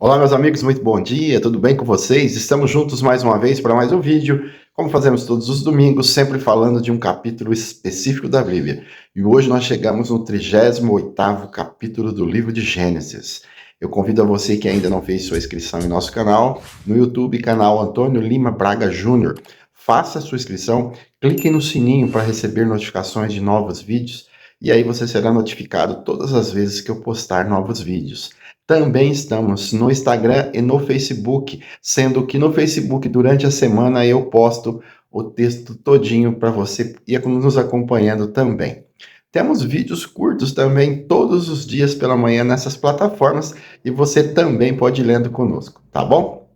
Olá, meus amigos, muito bom dia, tudo bem com vocês? Estamos juntos mais uma vez para mais um vídeo, como fazemos todos os domingos, sempre falando de um capítulo específico da Bíblia. E hoje nós chegamos no 38º capítulo do livro de Gênesis. Eu convido a você que ainda não fez sua inscrição em nosso canal, no YouTube, canal Antônio Lima Braga Júnior. Faça a sua inscrição, clique no sininho para receber notificações de novos vídeos, e aí você será notificado todas as vezes que eu postar novos vídeos. Também estamos no Instagram e no Facebook, sendo que no Facebook, durante a semana, eu posto o texto todinho para você ir nos acompanhando também. Temos vídeos curtos também todos os dias pela manhã nessas plataformas e você também pode ir lendo conosco, tá bom?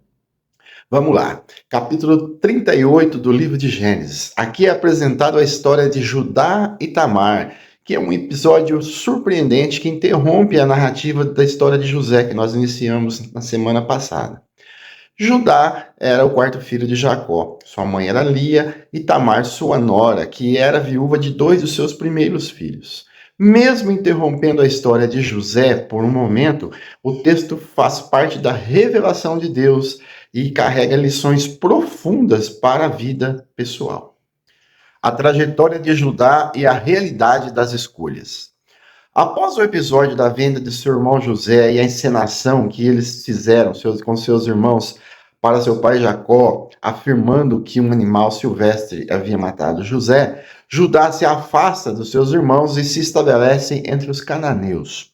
Vamos lá. Capítulo 38 do livro de Gênesis. Aqui é apresentado a história de Judá e Tamar, que é um episódio surpreendente que interrompe a narrativa da história de José, que nós iniciamos na semana passada. Judá era o quarto filho de Jacó. Sua mãe era Lia e Tamar, sua nora, que era viúva de 2 dos seus primeiros filhos. Mesmo interrompendo a história de José por um momento, o texto faz parte da revelação de Deus e carrega lições profundas para a vida pessoal. A trajetória de Judá e a realidade das escolhas. Após o episódio da venda de seu irmão José e a encenação que eles fizeram com seus irmãos para seu pai Jacó, afirmando que um animal silvestre havia matado José, Judá se afasta dos seus irmãos e se estabelece entre os cananeus.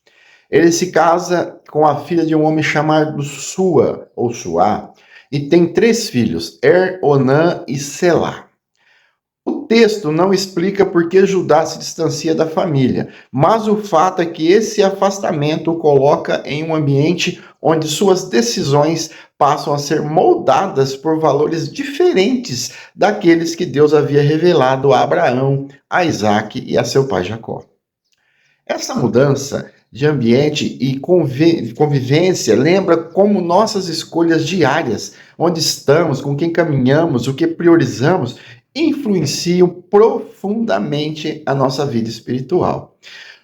Ele se casa com a filha de um homem chamado Sua, ou Suá, e tem 3 filhos, Onã e Selá. O texto não explica por que Judá se distancia da família, mas o fato é que esse afastamento o coloca em um ambiente onde suas decisões passam a ser moldadas por valores diferentes daqueles que Deus havia revelado a Abraão, a Isaque e a seu pai Jacó. Essa mudança de ambiente e convivência lembra como nossas escolhas diárias, onde estamos, com quem caminhamos, o que priorizamos, influenciam profundamente a nossa vida espiritual.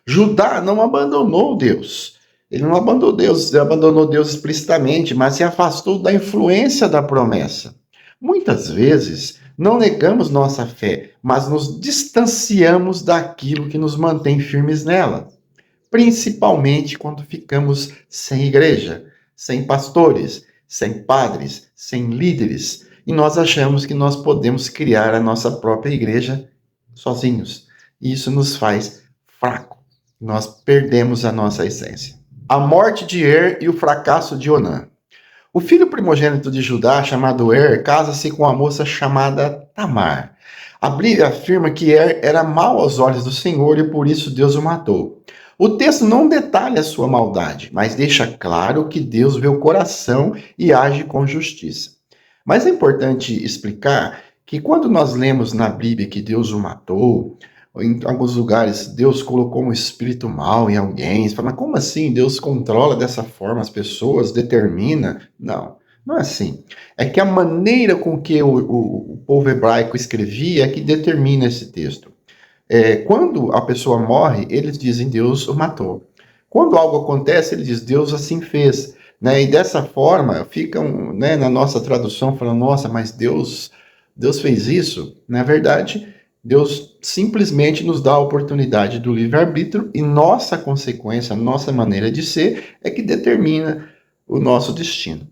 Judá não abandonou Deus. Ele não abandonou Deus explicitamente, mas se afastou da influência da promessa. Muitas vezes, não negamos nossa fé, mas nos distanciamos daquilo que nos mantém firmes nela. Principalmente quando ficamos sem igreja, sem pastores, sem padres, sem líderes, e nós achamos que nós podemos criar a nossa própria igreja sozinhos. E isso nos faz fraco. Nós perdemos a nossa essência. A morte de e o fracasso de Onã. O filho primogênito de Judá, chamado casa-se com uma moça chamada Tamar. A Bíblia afirma que era mau aos olhos do Senhor e por isso Deus o matou. O texto não detalha a sua maldade, mas deixa claro que Deus vê o coração e age com justiça. Mas é importante explicar que quando nós lemos na Bíblia que Deus o matou, em alguns lugares Deus colocou um espírito mau em alguém, você fala, mas como assim? Deus controla dessa forma as pessoas, determina? Não, não é assim. É que a maneira com que o povo hebraico escrevia é que determina esse texto. Quando a pessoa morre, eles dizem Deus o matou. Quando algo acontece, ele diz Deus assim fez. Né? E dessa forma, ficam, né, na nossa tradução falando, nossa, mas Deus fez isso? Na verdade, Deus simplesmente nos dá a oportunidade do livre-arbítrio e nossa consequência, nossa maneira de ser, é que determina o nosso destino.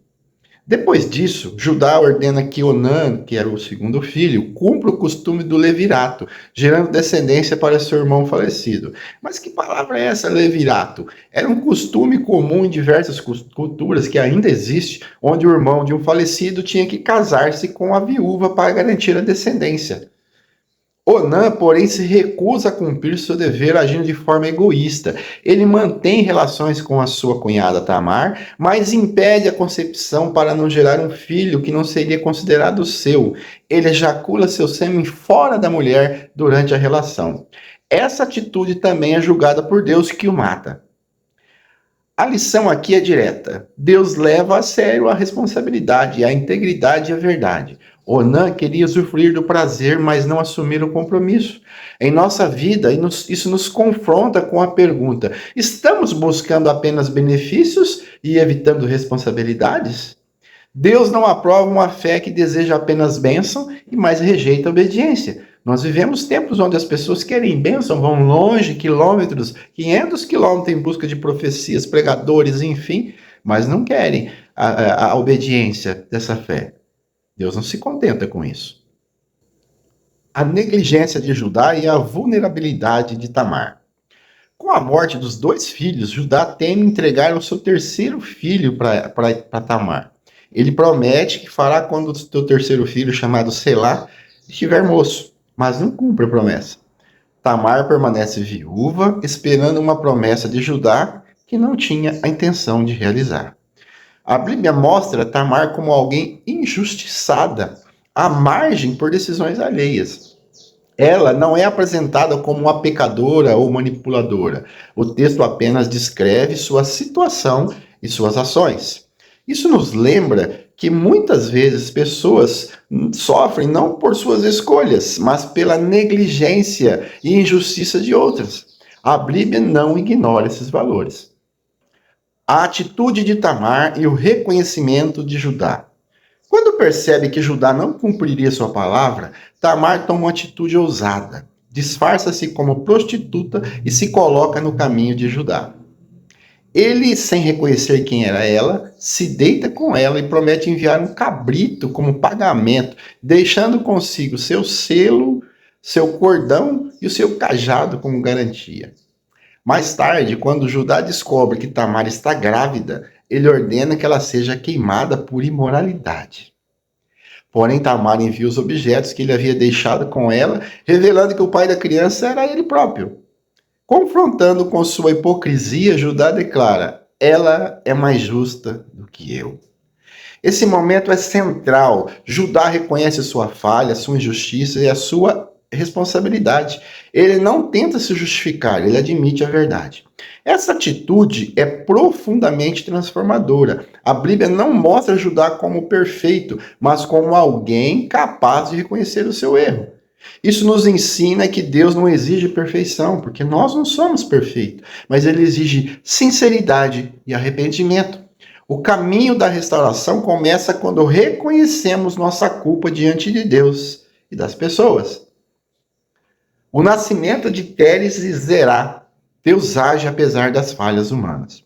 Depois disso, Judá ordena que Onã, que era o segundo filho, cumpra o costume do levirato, gerando descendência para seu irmão falecido. Mas que palavra é essa, levirato? Era um costume comum em diversas culturas que ainda existe, onde o irmão de um falecido tinha que casar-se com a viúva para garantir a descendência. Onã, porém, se recusa a cumprir seu dever agindo de forma egoísta. Ele mantém relações com a sua cunhada Tamar, mas impede a concepção para não gerar um filho que não seria considerado seu. Ele ejacula seu sêmen fora da mulher durante a relação. Essa atitude também é julgada por Deus, que o mata. A lição aqui é direta. Deus leva a sério a responsabilidade, a integridade e a verdade. Onã queria usufruir do prazer, mas não assumir o compromisso. Em nossa vida, isso nos confronta com a pergunta: estamos buscando apenas benefícios e evitando responsabilidades? Deus não aprova uma fé que deseja apenas bênção e mais rejeita a obediência. Nós vivemos tempos onde as pessoas querem bênção, vão longe, quilômetros, 500 quilômetros em busca de profecias, pregadores, enfim, mas não querem a obediência dessa fé. Deus não se contenta com isso. A negligência de Judá e a vulnerabilidade de Tamar. Com a morte dos 2 filhos, Judá teme entregar o seu terceiro filho para Tamar. Ele promete que fará quando o seu terceiro filho, chamado Selá, estiver moço, mas não cumpre a promessa. Tamar permanece viúva, esperando uma promessa de Judá que não tinha a intenção de realizar. A Bíblia mostra Tamar como alguém injustiçada, à margem por decisões alheias. Ela não é apresentada como uma pecadora ou manipuladora. O texto apenas descreve sua situação e suas ações. Isso nos lembra que muitas vezes pessoas sofrem não por suas escolhas, mas pela negligência e injustiça de outras. A Bíblia não ignora esses valores. A atitude de Tamar e o reconhecimento de Judá. Quando percebe que Judá não cumpriria sua palavra, Tamar toma uma atitude ousada. Disfarça-se como prostituta e se coloca no caminho de Judá. Ele, sem reconhecer quem era ela, se deita com ela e promete enviar um cabrito como pagamento, deixando consigo seu selo, seu cordão e o seu cajado como garantia. Mais tarde, quando Judá descobre que Tamar está grávida, ele ordena que ela seja queimada por imoralidade. Porém, Tamar envia os objetos que ele havia deixado com ela, revelando que o pai da criança era ele próprio. Confrontando com sua hipocrisia, Judá declara: ela é mais justa do que eu. Esse momento é central. Judá reconhece sua falha, sua injustiça e a sua responsabilidade. Ele não tenta se justificar, ele admite a verdade. Essa atitude é profundamente transformadora. A Bíblia não mostra Judá como perfeito, mas como alguém capaz de reconhecer o seu erro. Isso nos ensina que Deus não exige perfeição, porque nós não somos perfeitos, mas Ele exige sinceridade e arrependimento. O caminho da restauração começa quando reconhecemos nossa culpa diante de Deus e das pessoas. O nascimento de Pérez e Zerá. Deus age apesar das falhas humanas.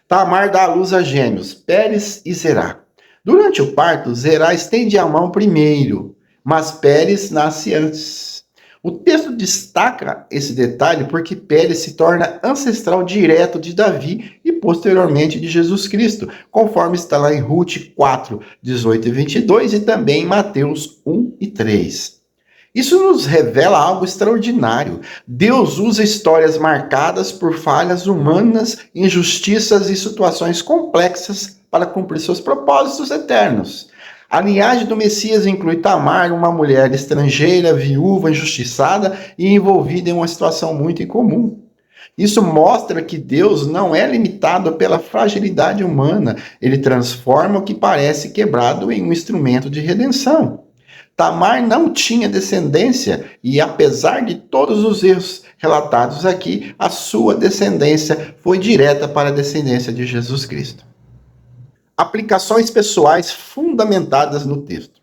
Tamar dá à luz a gêmeos, Pérez e Zerá. Durante o parto, Zerá estende a mão primeiro, mas Pérez nasce antes. O texto destaca esse detalhe porque Pérez se torna ancestral direto de Davi e posteriormente de Jesus Cristo, conforme está lá em Ruth 4, 18 e 22 e também em Mateus 1 e 3. Isso nos revela algo extraordinário. Deus usa histórias marcadas por falhas humanas, injustiças e situações complexas para cumprir seus propósitos eternos. A linhagem do Messias inclui Tamar, uma mulher estrangeira, viúva, injustiçada e envolvida em uma situação muito incomum. Isso mostra que Deus não é limitado pela fragilidade humana. Ele transforma o que parece quebrado em um instrumento de redenção. Tamar não tinha descendência e, apesar de todos os erros relatados aqui, a sua descendência foi direta para a descendência de Jesus Cristo. Aplicações pessoais fundamentadas no texto.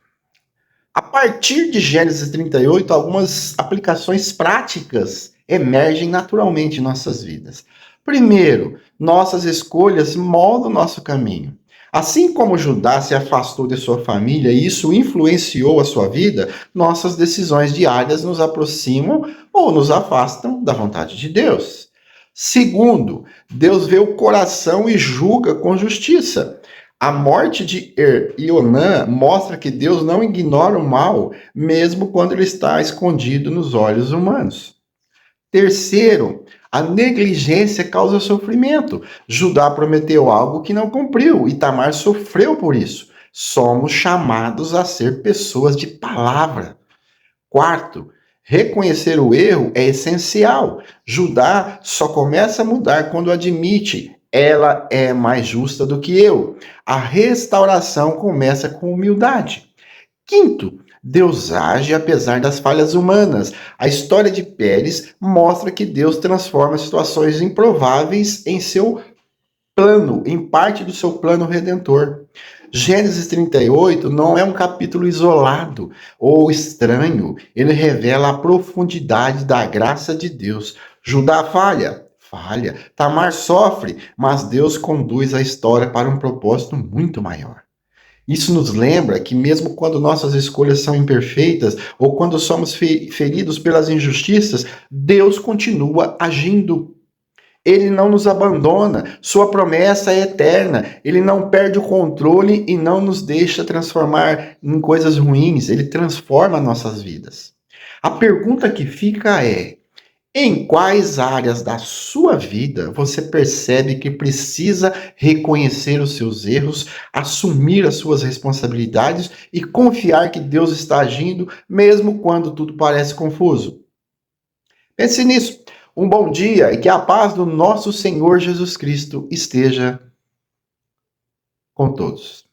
A partir de Gênesis 38, algumas aplicações práticas emergem naturalmente em nossas vidas. Primeiro, nossas escolhas moldam nosso caminho. Assim como Judá se afastou de sua família e isso influenciou a sua vida, nossas decisões diárias nos aproximam ou nos afastam da vontade de Deus. Segundo, Deus vê o coração e julga com justiça. A morte de Er e Onã mostra que Deus não ignora o mal, mesmo quando ele está escondido nos olhos humanos. Terceiro, a negligência causa sofrimento. Judá prometeu algo que não cumpriu e Tamar sofreu por isso. Somos chamados a ser pessoas de palavra. Quarto, reconhecer o erro é essencial. Judá só começa a mudar quando admite: ela é mais justa do que eu. A restauração começa com humildade. Quinto, Deus age apesar das falhas humanas. A história de Pérez mostra que Deus transforma situações improváveis em seu plano, em parte do seu plano redentor. Gênesis 38 não é um capítulo isolado ou estranho. Ele revela a profundidade da graça de Deus. Judá falha. Tamar sofre, mas Deus conduz a história para um propósito muito maior. Isso nos lembra que, mesmo quando nossas escolhas são imperfeitas ou quando somos feridos pelas injustiças, Deus continua agindo. Ele não nos abandona, sua promessa é eterna, ele não perde o controle e não nos deixa transformar em coisas ruins, ele transforma nossas vidas. A pergunta que fica é: em quais áreas da sua vida você percebe que precisa reconhecer os seus erros, assumir as suas responsabilidades e confiar que Deus está agindo, mesmo quando tudo parece confuso? Pense nisso. Um bom dia e que a paz do nosso Senhor Jesus Cristo esteja com todos.